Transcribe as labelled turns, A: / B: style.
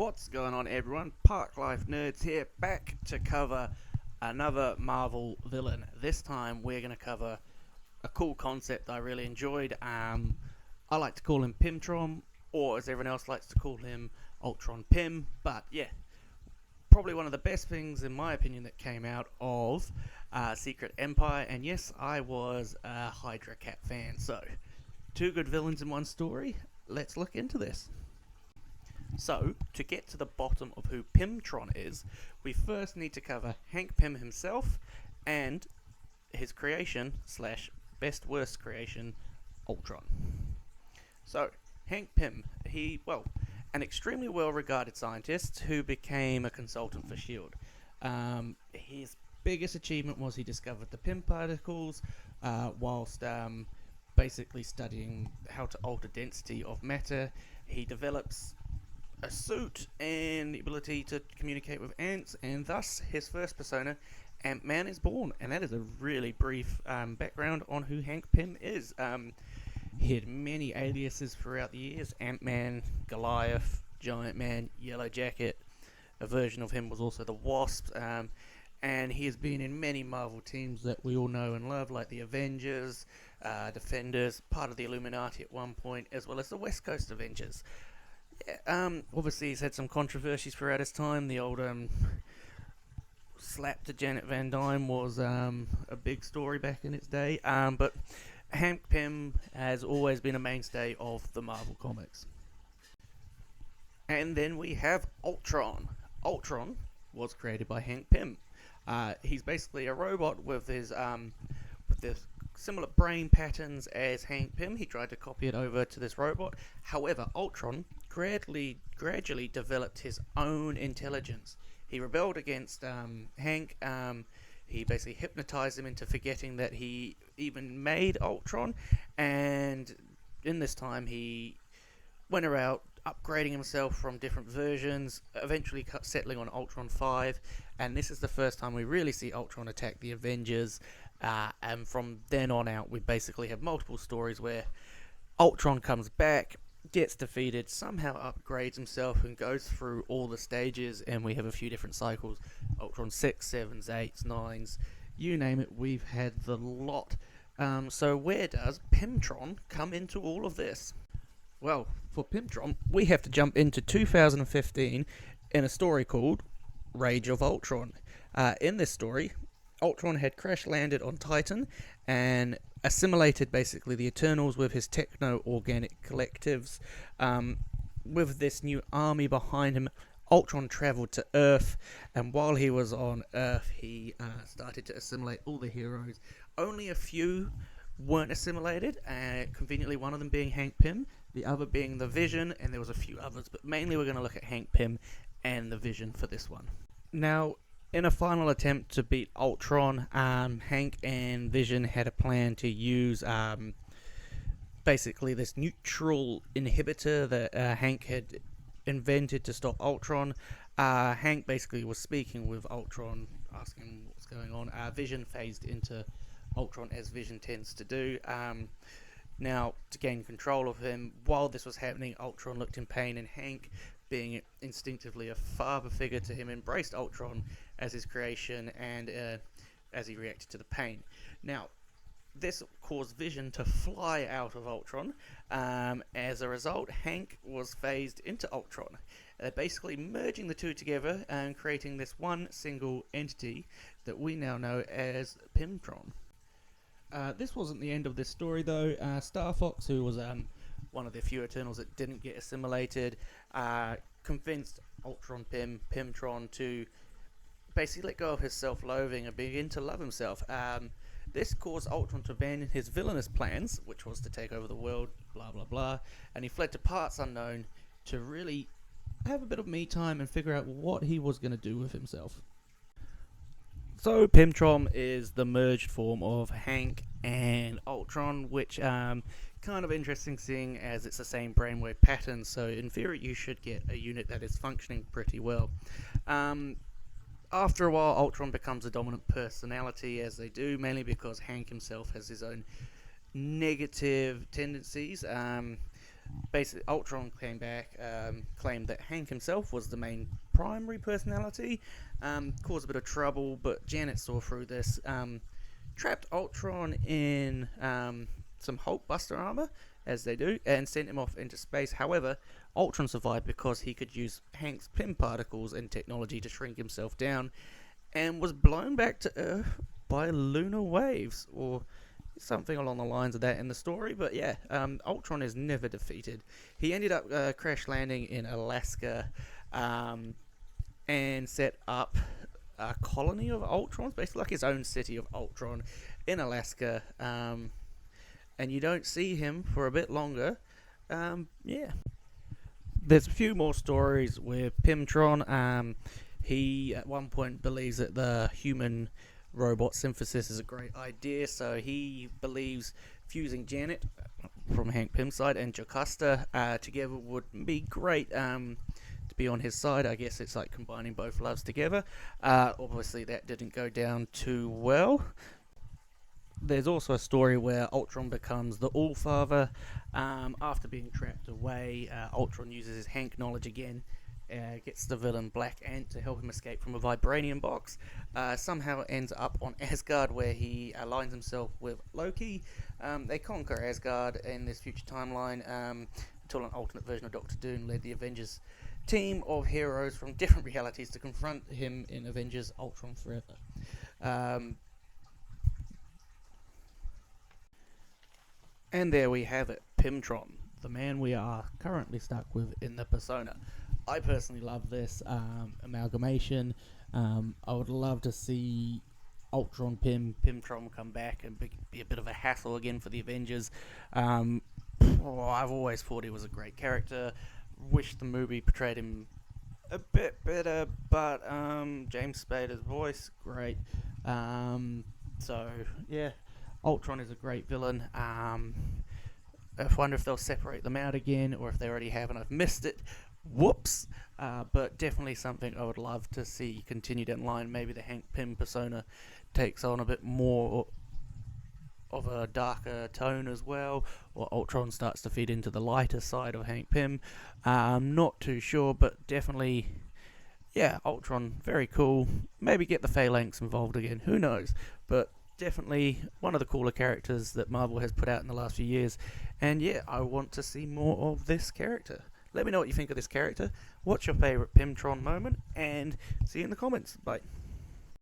A: What's going on, everyone? Park Life Nerds here, back to cover another Marvel villain. This time we're going to cover a cool concept I really enjoyed. I like to call him Pymtron, or as everyone else likes to call him, Ultron Pym. But yeah, probably one of the best things, in my opinion, that came out of Secret Empire. And yes, I was a Hydra Cat fan. So, two good villains in one story. Let's look into this. So, to get to the bottom of who Pymtron is, we first need to cover Hank Pym himself and his creation slash best worst creation, Ultron. So, Hank Pym, an extremely well-regarded scientist who became a consultant for S.H.I.E.L.D. His biggest achievement was he discovered the Pym particles whilst basically studying how to alter density of matter. He develops a suit and the ability to communicate with ants, and thus his first persona, Ant-Man, is born. And that is a really brief background on who Hank Pym is. He had many aliases throughout the years: Ant-Man, Goliath, Giant Man, Yellow Jacket. A version of him was also the Wasp, and he has been in many Marvel teams that we all know and love, like the Avengers, Defenders, part of the Illuminati at one point, as well as the West Coast Avengers. Obviously he's had some controversies throughout his time. The old slap to Janet Van Dyne was a big story back in its day. But Hank Pym has always been a mainstay of the Marvel comics. And then we have Ultron. Ultron was created by Hank Pym. He's basically a robot with his with the similar brain patterns as Hank Pym. He tried to copy it over to this robot. However, Ultron gradually developed his own intelligence. He rebelled against Hank. He basically hypnotized him into forgetting that he even made Ultron, and in this time he went around upgrading himself from different versions, eventually settling on Ultron 5, and this is the first time we really see Ultron attack the Avengers, and from then on out we basically have multiple stories where Ultron comes back, gets defeated, somehow upgrades himself and goes through all the stages, and we have a few different cycles: Ultron 6, 7s, 8s, 9s, you name it, we've had the lot. So where does Pymtron come into all of this? Well, for Pymtron, we have to jump into 2015 in a story called Rage of Ultron. In this story, Ultron had crash-landed on Titan and assimilated basically the Eternals with his techno-organic collectives. With this new army behind him, Ultron travelled to Earth, and while he was on Earth, he started to assimilate all the heroes. Only a few weren't assimilated, conveniently one of them being Hank Pym, the other being the Vision, and there was a few others, but mainly we're going to look at Hank Pym and the Vision for this one. Now, in a final attempt to beat Ultron, Hank and Vision had a plan to use basically this neutral inhibitor that Hank had invented to stop Ultron. Hank basically was speaking with Ultron, asking what's going on. Vision phased into Ultron, as Vision tends to do. Now, to gain control of him, while this was happening, Ultron looked in pain, and Hank, being instinctively a father figure to him, embraced Ultron as his creation, and as he reacted to the pain. Now, this caused Vision to fly out of Ultron. As a result, Hank was phased into Ultron, basically merging the two together and creating this one single entity that we now know as Pymtron. This wasn't the end of this story, though. Star Fox, who was one of the few Eternals that didn't get assimilated, convinced Ultron Pymtron to basically let go of his self-loathing and begin to love himself. This caused Ultron to abandon his villainous plans, which was to take over the world, blah blah blah, and he fled to parts unknown to really have a bit of me time and figure out what he was going to do with himself. So Pymtron is the merged form of Hank and Ultron, which kind of interesting seeing as it's the same brainwave pattern, so in theory you should get a unit that is functioning pretty well. After a while, Ultron becomes a dominant personality, as they do, mainly because Hank himself has his own negative tendencies. Basically, Ultron came back, claimed that Hank himself was the main primary personality, caused a bit of trouble, but Janet saw through this, trapped Ultron in some Hulkbuster armor, as they do, and sent him off into space. However, Ultron survived because he could use Hank's Pym particles and technology to shrink himself down, and was blown back to Earth by lunar waves, or something along the lines of that in the story. But yeah, Ultron is never defeated. He ended up crash landing in Alaska, and set up a colony of Ultrons, basically like his own city of Ultron in Alaska. And you don't see him for a bit longer. Yeah. There's a few more stories with Pymtron. He at one point believes that the human robot synthesis is a great idea, so he believes fusing Janet from Hank Pym's side and Jocasta together would be great to be on his side. I guess it's like combining both loves together. Obviously that didn't go down too well. There's also a story where Ultron becomes the All-Father. After being trapped away, Ultron uses his Hank knowledge again, gets the villain Black Ant to help him escape from a vibranium box. Somehow ends up on Asgard, where he aligns himself with Loki. They conquer Asgard in this future timeline, until an alternate version of Doctor Doom led the Avengers team of heroes from different realities to confront him in Avengers Ultron Forever. And there we have it, Pymtron, the man we are currently stuck with in the persona. I personally love this amalgamation. I would love to see Ultron Pymtron come back and be a bit of a hassle again for the Avengers. I've always thought he was a great character. Wish the movie portrayed him a bit better, but James Spader's voice, great. So yeah, Ultron is a great villain. I wonder if they'll separate them out again, or if they already have and I've missed it. Whoops. But definitely something I would love to see continue down the line. Maybe the Hank Pym persona takes on a bit more of a darker tone as well, or Ultron starts to feed into the lighter side of Hank Pym. Not too sure, but definitely, yeah, Ultron, very cool. Maybe get the Phalanx involved again, who knows. But definitely one of the cooler characters that Marvel has put out in the last few years. And yeah, I want to see more of this character. Let me know what you think of this character. What's your favourite Pymtron moment? And see you in the comments. Bye.